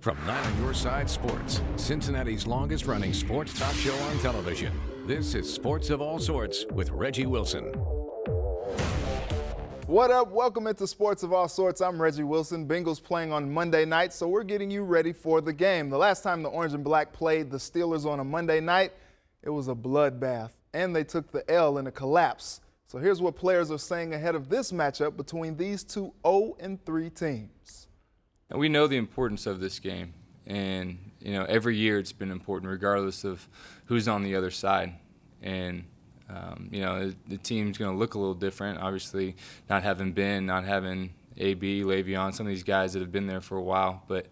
From 9 on Your Side Sports, Cincinnati's longest-running sports talk show on television. This is Sports of All Sorts with Reggie Wilson. What up? Welcome into Sports of All Sorts. I'm Reggie Wilson. Bengals playing on Monday night, so we're getting you ready for the game. The last time the Orange and Black played the Steelers on a Monday night, it was a bloodbath, and they took the L in a collapse. So here's what players are saying ahead of this matchup between these two 0-3 teams. We know the importance of this game, and every year it's been important regardless of who's on the other side. And the team's going to look a little different, obviously not having AB, Le'Veon, some of these guys that have been there for a while, but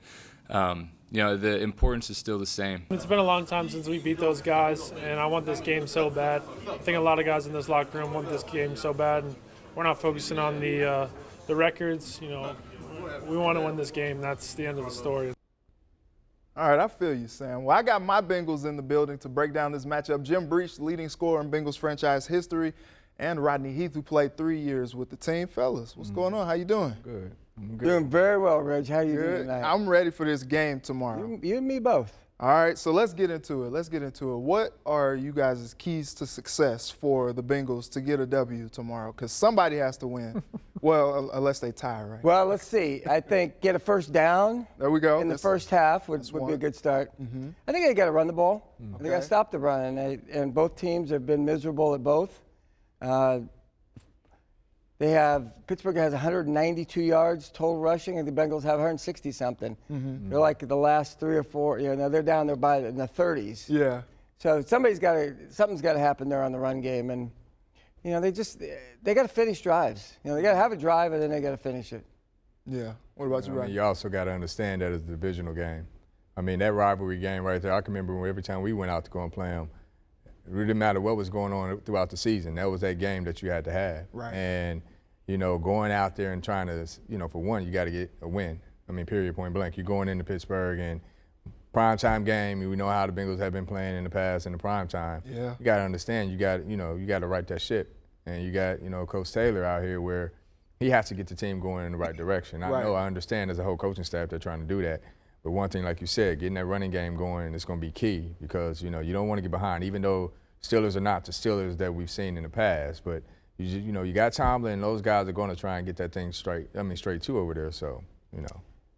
the importance is still the same. It's been a long time since we beat those guys, and I want this game so bad. I think a lot of guys in this locker room want this game so bad, and we're not focusing on the records. We want to win this game. That's the end of the story. All right, I feel you, Sam. Well, I got my Bengals in the building to break down this matchup. Jim Breach, leading scorer in Bengals franchise history, and Rodney Heath, who played 3 years with the team. Fellas, what's going on? How you doing? Good. I'm good. Doing very well, Reg. How you doing tonight? I'm ready for this game tomorrow. You and me both. All right, so let's get into it. What are you guys' keys to success for the Bengals to get a W tomorrow? Because somebody has to win. Well, unless they tie, right? Well, let's see. I think get a first down. There we go. In the first half would be a good start. Mm-hmm. I think they got to run the ball. Okay. They got to stop the run, and both teams have been miserable at both. Pittsburgh has 192 yards total rushing, and the Bengals have 160 something. Mm-hmm. They're like the last 3 or 4. They're down there in the 30s. Yeah. So something's got to happen there on the run game, and they got to finish drives. They got to have a drive, and then they got to finish it. Yeah. What about you, Ryan? You also got to understand that it's a divisional game. I mean, that rivalry game right there, I can remember every time we went out to go and play them, it didn't matter what was going on throughout the season. That was that game that you had to have. Right. And, going out there and trying to, for one, you got to get a win. I mean, period, point blank. You're going into Pittsburgh and primetime game. We know how the Bengals have been playing in the past in the primetime. Yeah. You got to understand, you got to right that ship. And you got, Coach Taylor out here where he has to get the team going in the right direction. I understand there's a whole coaching staff that's trying to do that. But one thing, like you said, getting that running game going is going to be key because, you don't want to get behind, even though Steelers are not the Steelers that we've seen in the past. But, you got Tomlin, and those guys are going to try and get that thing straight two over there. So,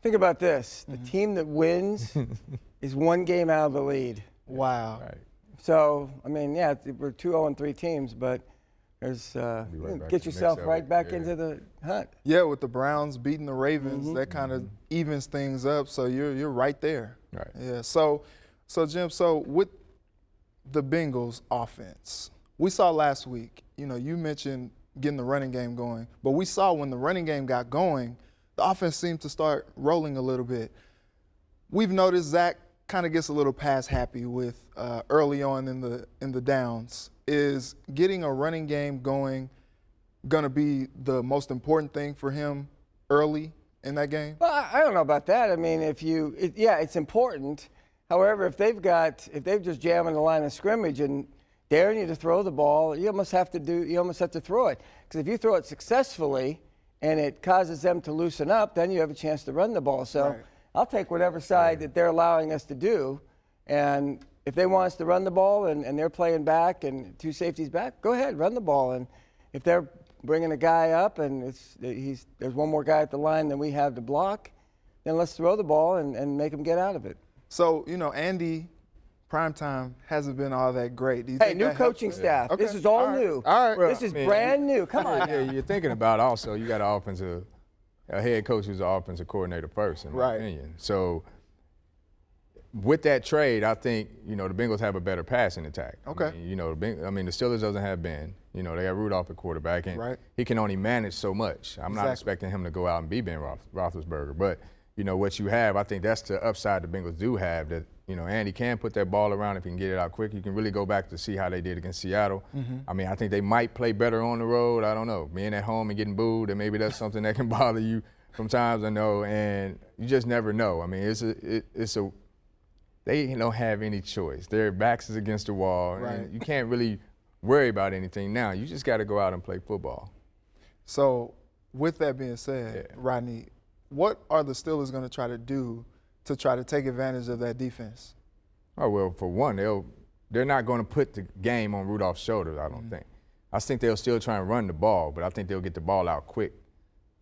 Think about this. The team that wins is one game out of the lead. Wow. Right. So, we're 2-0-3 teams, but there's get yourself right back into the hunt. Yeah, with the Browns beating the Ravens, that kind of evens things up. So you're right there. Right. Yeah. So Jim, with the Bengals offense, we saw last week, you mentioned getting the running game going, but we saw when the running game got going, the offense seemed to start rolling a little bit. We've noticed Zach kind of gets a little pass happy with early on in the downs. Is getting a running game going going to be the most important thing for him early in that game? Well, I don't know about that. I mean, it's important. However, if they've just jamming the line of scrimmage and daring you to throw the ball, you almost have to throw it. Because if you throw it successfully and it causes them to loosen up, then you have a chance to run the ball. So I'll take whatever side that they're allowing us to do. And if they want us to run the ball and they're playing back and two safeties back, go ahead, run the ball. And if they're bringing a guy up and there's one more guy at the line than we have to block, then let's throw the ball and make them get out of it. So, Andy, primetime hasn't been all that great. Do you think new coaching staff. Okay. This is all new. All right. This is brand new. Come on. Yeah, you're thinking about also you got a head coach who's an offensive coordinator first, in my opinion. So with that trade, I think, the Bengals have a better passing attack. Okay. The Steelers doesn't have Ben. They got Rudolph at quarterback, and he can only manage so much. I'm not expecting him to go out and be Ben Roethlisberger. But, what you have, I think that's the upside the Bengals do have, that, Andy can put that ball around if he can get it out quick. You can really go back to see how they did against Seattle. Mm-hmm. I think they might play better on the road. I don't know. Being at home and getting booed, and maybe that's something that can bother you sometimes, I know. And you just never know. They don't have any choice. Their backs is against the wall. Right. And you can't really worry about anything now. You just got to go out and play football. So with that being said, Rodney, what are the Steelers going to try to do to try to take advantage of that defense? Oh, well, for one, they're not going to put the game on Rudolph's shoulders, I don't think. I think they'll still try and run the ball, but I think they'll get the ball out quick.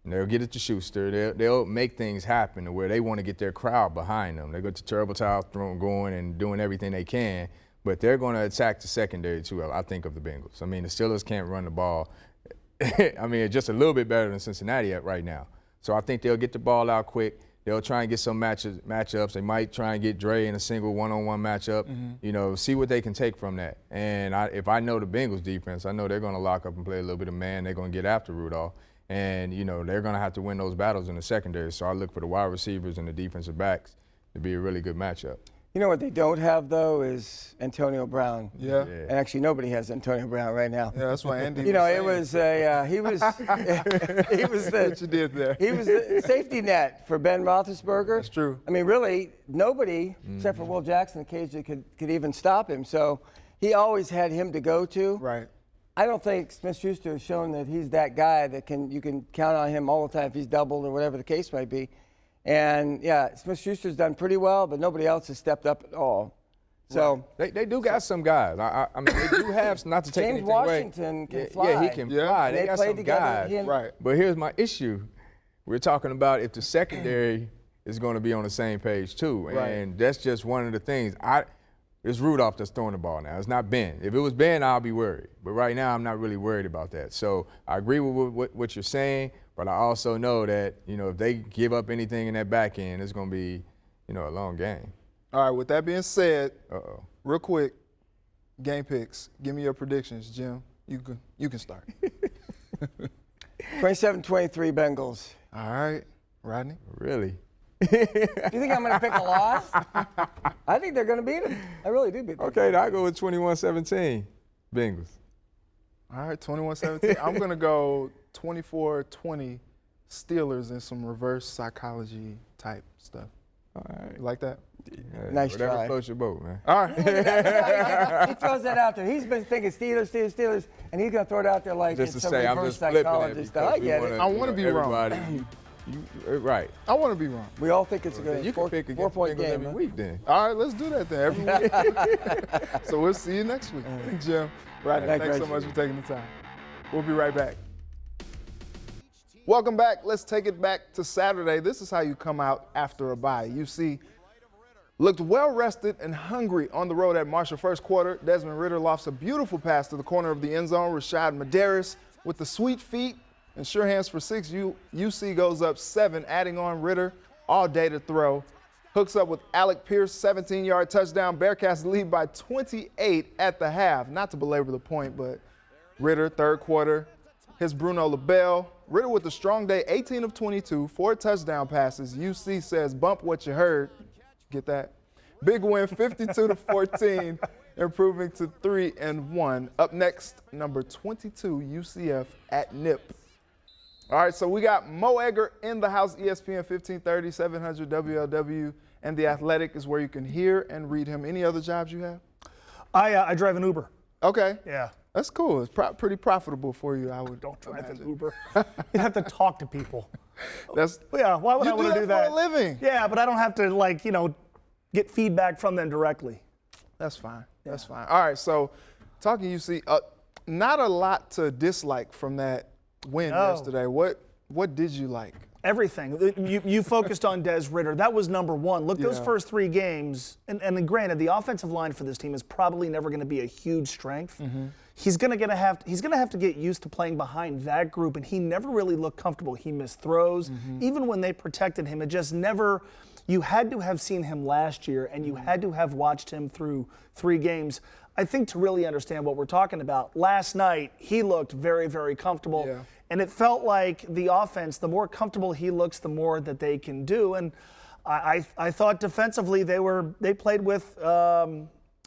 And they'll get it to Schuster. They'll make things happen to where they want to get their crowd behind them. They go to terrible towel throwing, going and doing everything they can, but they're going to attack the secondary too, I think, of the Bengals. I mean, the Steelers can't run the ball. I mean, it's just a little bit better than Cincinnati right now. So I think they'll get the ball out quick. They'll try and get some matchups. They might try and get Dre in a single one-on-one matchup, you know, see what they can take from that. And if I know the Bengals defense, I know they're going to lock up and play a little bit of man. They're going to get after Rudolph. And, you know, they're going to have to win those battles in the secondary. So I look for the wide receivers and the defensive backs to be a really good matchup. You know what they don't have, though, is Antonio Brown. Yeah. And actually, nobody has Antonio Brown right now. Yeah, that's why Andy. You know, it was he was what you did there. He was the safety net for Ben Roethlisberger. That's true. I mean, really, nobody except for Will Jackson occasionally could even stop him. So he always had him to go to. Right. I don't think Smith-Schuster has shown that he's that guy that you can count on him all the time if he's doubled or whatever the case might be. And, yeah, Smith-Schuster's done pretty well, but nobody else has stepped up at all. So they do got some guys. I mean, they do have, not to take James anything Washington away. can fly. Yeah, he can fly. They got played some together. guys. Right. But here's my issue. We're talking about if the secondary is going to be on the same page too. And that's just one of the things. It's Rudolph that's throwing the ball now. It's not Ben. If it was Ben, I'll be worried. But right now, I'm not really worried about that. So I agree with what you're saying, but I also know that, you know, if they give up anything in that back end, it's going to be, you know, a long game. All right, with that being said, real quick, game picks. Give me your predictions, Jim. You can start. 27-23 Bengals. All right, Rodney. Really? You think I'm going to pick a loss? I think they're going to beat them. I really do beat them. Okay, I go with 21-17 Bengals. All right, 21-17. I'm going to go 24-20 Steelers and some reverse psychology type stuff. All right. You like that? Yeah, Nice whatever try. floats your boat, man. All right. He throws that out there. He's been thinking Steelers, and he's going to throw it out there like Just it's to some say, I'm reverse just flipping it psychology stuff. I get it. I wanna be wrong. Right. I want to be wrong. We all think it's a good You can pick against 4-point Bengals game. every week then. All right, let's do that then every week. So we'll see you next week. Jim, Rodney, thanks so much for taking the time. We'll be right back. Welcome back. Let's take it back to Saturday. This is how you come out after a bye. UC looked well-rested and hungry on the road at Marshall first quarter. Desmond Ridder lofts a beautiful pass to the corner of the end zone. Rashad Medeiros with the sweet feet and sure hands for 6. UC goes up 7, adding on Ridder all day to throw. Hooks up with Alec Pierce, 17-yard touchdown. Bearcats lead by 28 at the half. Not to belabor the point, but Ridder, third quarter, hits Bruno LaBelle. Ridder with a strong day, 18 of 22, 4 touchdown passes. UC says, bump what you heard. Get that? Big win, 52-14, improving to 3-1. Up next, number 22, UCF at Nip. All right, so we got Mo Egger in the house, ESPN 1530, 700 WLW, and The Athletic is where you can hear and read him. Any other jobs you have? I drive an Uber. Okay. Yeah. That's cool. It's pretty profitable for you, I would Don't drive imagine. an Uber. You have to talk to people. That's Yeah, why would I want to do that? for a living. Yeah, but I don't have to, get feedback from them directly. That's fine. That's fine. All right, so talking UC, not a lot to dislike from that win yesterday. What did you like? Everything. You focused on Des Ridder. That was number one. Look, those first 3 games, and granted, the offensive line for this team is probably never going to be a huge strength. He's going to have to get used to playing behind that group, and he never really looked comfortable. He missed throws. Even when they protected him, it just never. You had to have seen him last year, and you had to have watched him through 3 games. I think to really understand what we're talking about, last night he looked very, very comfortable. Yeah. And it felt like the offense, the more comfortable he looks, the more that they can do. And I thought defensively they played with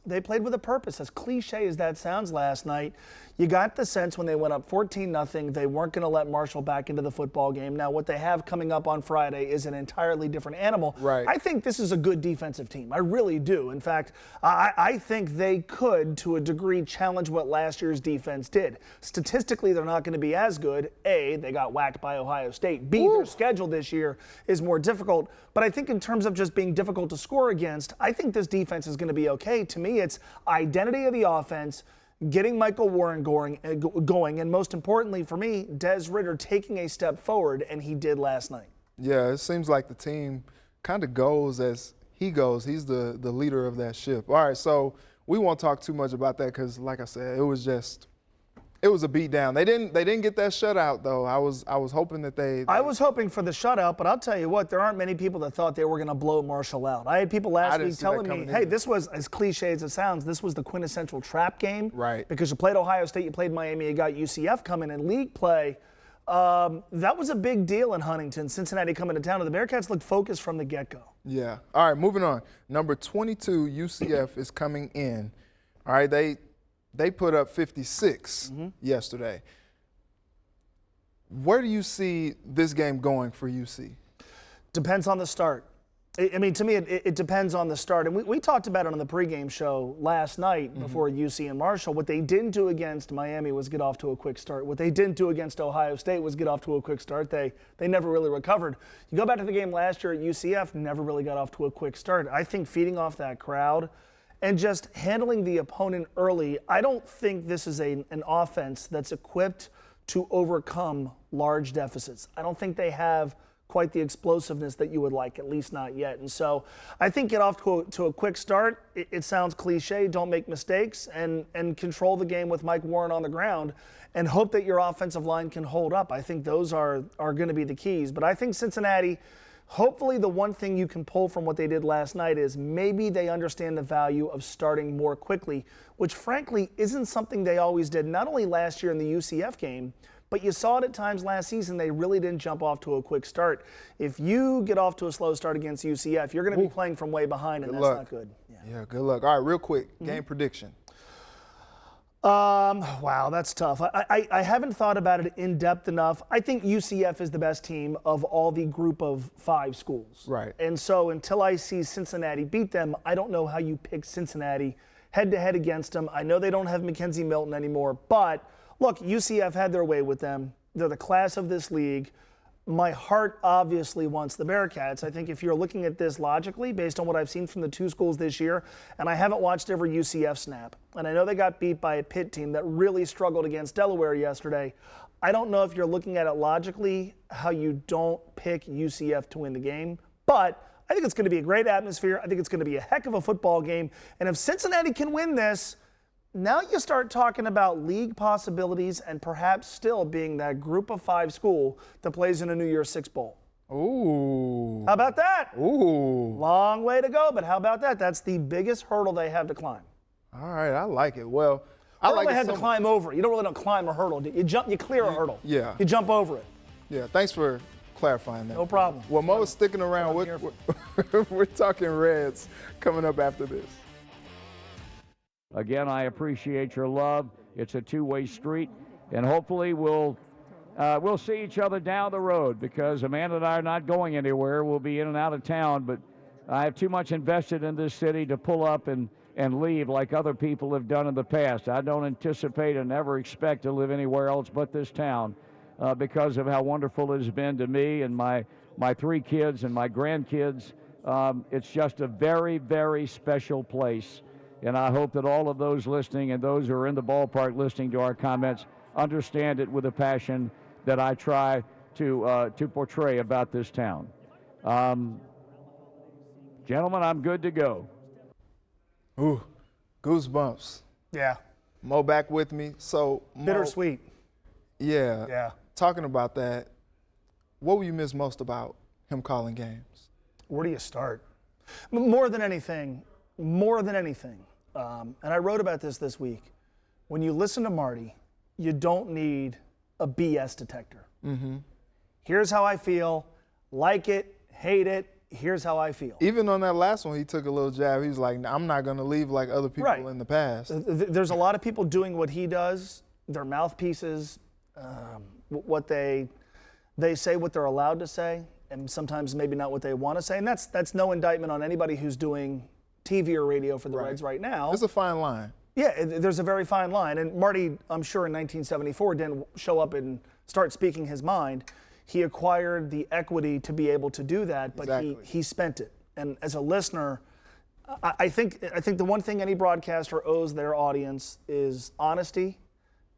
they played with a purpose. As cliche as that sounds last night, you got the sense when they went up 14-0, they weren't going to let Marshall back into the football game. Now, what they have coming up on Friday is an entirely different animal. Right. I think this is a good defensive team. I really do. In fact, I think they could, to a degree, challenge what last year's defense did. Statistically, they're not going to be as good. A, they got whacked by Ohio State. B, their schedule this year is more difficult. But I think in terms of just being difficult to score against, I think this defense is going to be okay. To me, it's identity of the offense, getting Michael Warren going, and most importantly for me, Des Ridder taking a step forward, and he did last night. Yeah, it seems like the team kind of goes as he goes. He's the leader of that ship. All right, so we won't talk too much about that because, like I said, it was a beat down. They didn't get that shutout though. I was hoping that they I was hoping for the shutout, but I'll tell you what, there aren't many people that thought they were going to blow Marshall out. I had people last week telling me, hey, this was, as cliche as it sounds, this was the quintessential trap game. Right. Because you played Ohio State, you played Miami, you got UCF coming in league play. That was a big deal in Huntington. Cincinnati coming to town, and the Bearcats looked focused from the get-go. Yeah. All right, moving on. Number 22, UCF is coming in. All right, they put up 56 yesterday. Where do you see this game going for UC? Depends on the start. I mean, to me, it depends on the start. And we talked about it on the pregame show last night before UC and Marshall. What they didn't do against Miami was get off to a quick start. What they didn't do against Ohio State was get off to a quick start. They never really recovered. You go back to the game last year at UCF, never really got off to a quick start. I think feeding off that crowd and just handling the opponent early, I don't think this is an offense that's equipped to overcome large deficits. I don't think they have quite the explosiveness that you would like, at least not yet. And so I think get off to a quick start. It sounds cliche, don't make mistakes, and control the game with Mike Warren on the ground and hope that your offensive line can hold up. I think those are going to be the keys. But I think Cincinnati, hopefully the one thing you can pull from what they did last night is maybe they understand the value of starting more quickly, which frankly isn't something they always did, not only last year in the UCF game, but you saw it at times last season. They really didn't jump off to a quick start. If you get off to a slow start against UCF, you're going to be playing from way behind, and that's not good. Yeah, good luck. All right, real quick, game prediction. Wow, that's tough. I haven't thought about it in depth enough. I think UCF is the best team of all the group of 5 schools. Right. And so until I see Cincinnati beat them, I don't know how you pick Cincinnati head-to-head against them. I know they don't have Mackenzie Milton anymore, but look, UCF had their way with them. They're the class of this league. My heart obviously wants the Bearcats. I think if you're looking at this logically, based on what I've seen from the 2 schools this year, and I haven't watched every UCF snap, and I know they got beat by a Pitt team that really struggled against Delaware yesterday. I don't know if you're looking at it logically, how you don't pick UCF to win the game, but I think it's going to be a great atmosphere. I think it's going to be a heck of a football game. And if Cincinnati can win this, now you start talking about league possibilities and perhaps still being that group of 5 school that plays in a New Year's Six bowl. Ooh. How about that? Ooh. Long way to go, but how about that? That's the biggest hurdle they have to climb. All right, I like it. Well, I like they had to climb over. You don't really climb a hurdle. You jump, you clear a hurdle. Yeah. You jump over it. Yeah, thanks for clarifying that. No problem. Well, Mo's sticking around. We're talking Reds coming up after this. Again, I appreciate your love. It's a two-way street, and hopefully we'll see each other down the road because Amanda and I are not going anywhere. We'll be in and out of town, but I have too much invested in this city to pull up and leave like other people have done in the past. I don't anticipate and never expect to live anywhere else but this town because of how wonderful it has been to me and my 3 kids and my grandkids. It's just a very, very special place. And I hope that all of those listening and those who are in the ballpark listening to our comments understand it with a passion that I try to portray about this town. Gentlemen, I'm good to go. Ooh, goosebumps. Yeah. Mo back with me. So Bittersweet. Yeah. Yeah. Talking about that, what will you miss most about him calling games? Where do you start? More than anything, and I wrote about this week, when you listen to Marty, you don't need a BS detector. Here's how I feel, like it, hate it, here's how I feel. Even on that last one, he took a little jab. He was like, I'm not going to leave like other people in the past. There's a lot of people doing what he does. Their mouthpieces, what they say what they're allowed to say, and sometimes maybe not what they want to say. And that's no indictment on anybody who's doing TV or radio for the Reds right now. It's a fine line. Yeah, there's a very fine line. And Marty, I'm sure in 1974 didn't show up and start speaking his mind. He acquired the equity to be able to do that, but he spent it. And as a listener, I think the one thing any broadcaster owes their audience is honesty.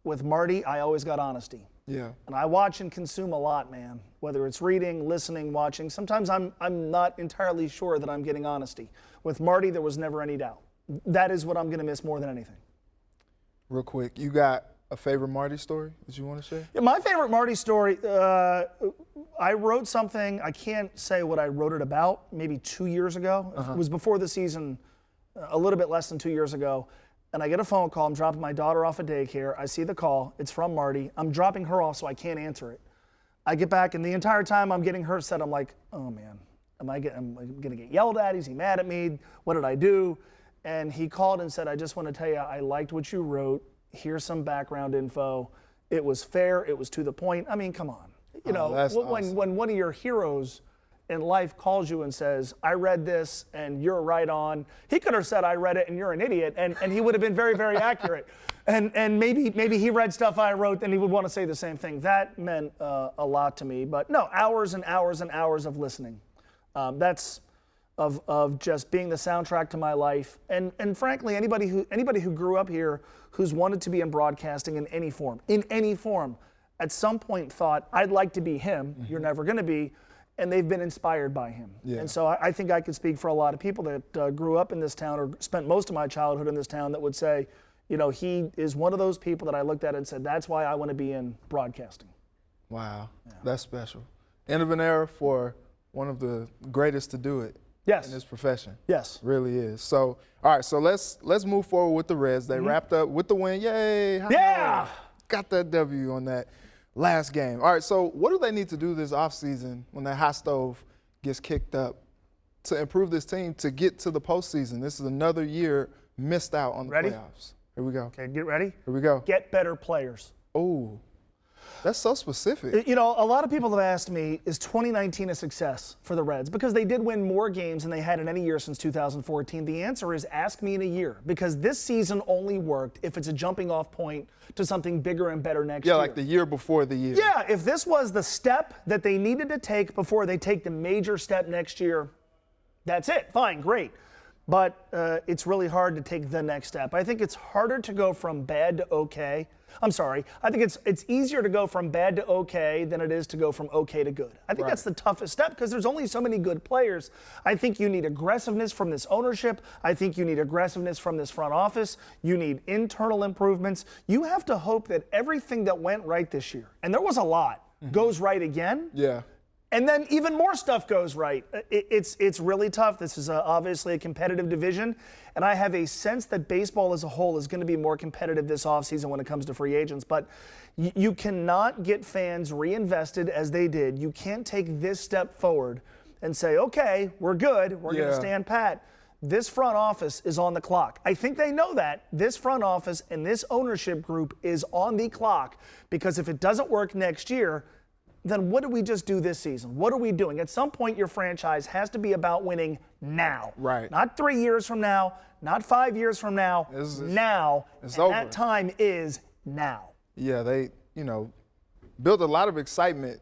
With Marty, I always got honesty. Yeah. And I watch and consume a lot, man. Whether it's reading, listening, watching. Sometimes I'm not entirely sure that I'm getting honesty. With Marty, there was never any doubt. That is what I'm going to miss more than anything. Real quick, you got a favorite Marty story that you want to share? Yeah, my favorite Marty story, I wrote something, I can't say what I wrote it about, maybe 2 years ago. It was before the season, a little bit less than 2 years ago. And I get a phone call. I'm dropping my daughter off at daycare. I see the call. It's from Marty. I'm dropping her off, so I can't answer it. I get back, and the entire time I'm getting her set, I'm like, oh, man, I'm going to get yelled at? Is he mad at me? What did I do? And he called and said, I just want to tell you, I liked what you wrote. Here's some background info. It was fair. It was to the point. I mean, come on. You know, when one of your heroes in life calls you and says, I read this and you're right on. He could have said, I read it and you're an idiot, and he would have been very, very accurate. And maybe he read stuff I wrote and he would want to say the same thing. That meant a lot to me. But no, hours and hours and hours of listening. That's of just being the soundtrack to my life. And frankly, anybody who grew up here who's wanted to be in broadcasting in any form, at some point thought, I'd like to be him. You're never going to be. And they've been inspired by him. Yeah. And so I think I could speak for a lot of people that grew up in this town or spent most of my childhood in this town that would say, you know, he is one of those people that I looked at and said, that's why I want to be in broadcasting. Wow, that's special. End of an era for one of the greatest to do it in this profession. Yes. Really is. So, all right, so let's move forward with the Reds. They wrapped up with the win. Yay. Yeah. Got that W on that last game. All right, so what do they need to do this offseason when that hot stove gets kicked up to improve this team to get to the postseason? This is another year missed out on the playoffs. Here we go. Okay, get ready. Here we go. Get better players. Oh, that's so specific. You know, a lot of people have asked me, is 2019 a success for the Reds? Because they did win more games than they had in any year since 2014. The answer is ask me in a year, because this season only worked if it's a jumping off point to something bigger and better next year. Yeah, like the year before the year. Yeah, if this was the step that they needed to take before they take the major step next year, that's it. Fine, great. But it's really hard to take the next step. I think it's harder to go from bad to okay. I think it's easier to go from bad to okay than it is to go from okay to good. I think that's the toughest step because there's only so many good players. I think you need aggressiveness from this ownership. I think you need aggressiveness from this front office. You need internal improvements. You have to hope that everything that went right this year, and there was a lot, goes right again. Yeah. And then even more stuff goes right. It's really tough. This is obviously a competitive division. And I have a sense that baseball as a whole is going to be more competitive this offseason when it comes to free agents. But you cannot get fans reinvested as they did. You can't take this step forward and say, okay, we're good. We're going to stand pat. This front office is on the clock. I think they know that. This front office and this ownership group is on the clock because if it doesn't work next year, then what did we just do this season? What are we doing? At some point, your franchise has to be about winning now. Right. Not 3 years from now, not 5 years from now, now. It's and over. that time is now. Yeah, they, built a lot of excitement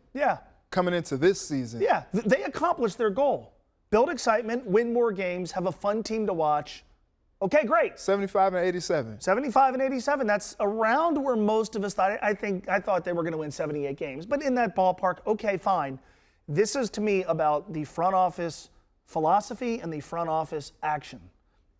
coming into this season. Yeah, they accomplished their goal. Build excitement, win more games, have a fun team to watch. Okay, great. 75 and 87. 75 and 87. That's around where most of us thought. I thought they were going to win 78 games, but in that ballpark. Okay, fine. This is to me about the front office philosophy and the front office action,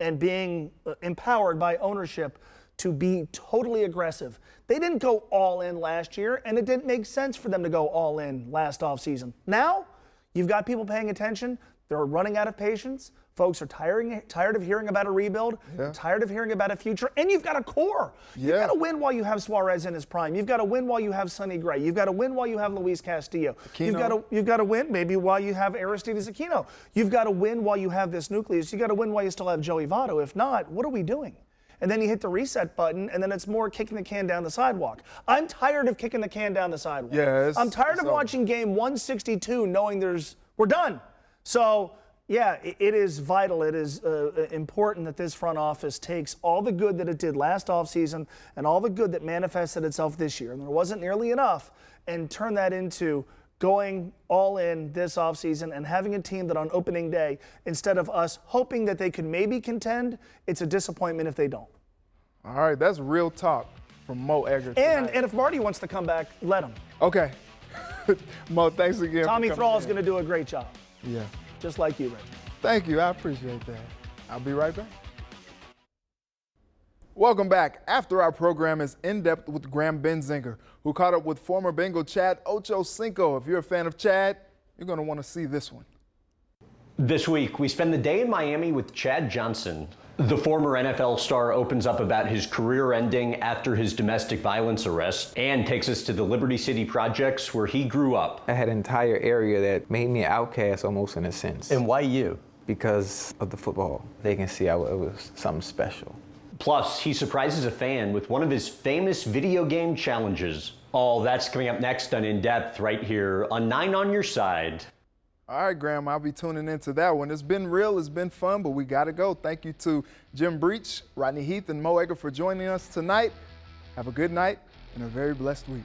and being empowered by ownership to be totally aggressive. They didn't go all in last year, and it didn't make sense for them to go all in last offseason. Now, you've got people paying attention. They're running out of patience. Folks are tired of hearing about a rebuild, tired of hearing about a future, and you've got a core. You've got to win while you have Suarez in his prime. You've got to win while you have Sonny Gray. You've got to win while you have Luis Castillo. You've got to win maybe while you have Aristides Aquino. You've got to win while you have this nucleus. You've got to win while you still have Joey Votto. If not, what are we doing? And then you hit the reset button, and then it's more kicking the can down the sidewalk. I'm tired of kicking the can down the sidewalk. I'm tired of watching game 162 knowing we're done. So, yeah, it is vital. It is important that this front office takes all the good that it did last offseason and all the good that manifested itself this year, and there wasn't nearly enough, and turn that into going all in this offseason and having a team that on opening day, instead of us hoping that they could maybe contend, it's a disappointment if they don't. All right, that's real talk from Mo Egger tonight. And if Marty wants to come back, let him. Okay. Mo, thanks again. Tommy Thrall's going to do a great job. Yeah. Just like you, Reggie. Thank you. I appreciate that. I'll be right back. Welcome back. After our program is In Depth with Graham Benzinger, who caught up with former Bengal Chad Ochocinco. If you're a fan of Chad, you're going to want to see this one. This week, we spend the day in Miami with Chad Johnson. The former NFL star opens up about his career ending after his domestic violence arrest and takes us to the Liberty City projects where he grew up. I had an entire area that made me an outcast almost in a sense. And why you? Because of the football. They can see it was something special. Plus, he surprises a fan with one of his famous video game challenges. All that's coming up next on In Depth right here on 9 on Your Side. All right, Graham, I'll be tuning into that one. It's been real, it's been fun, but we got to go. Thank you to Jim Breach, Rodney Heath, and Mo Egger for joining us tonight. Have a good night and a very blessed week.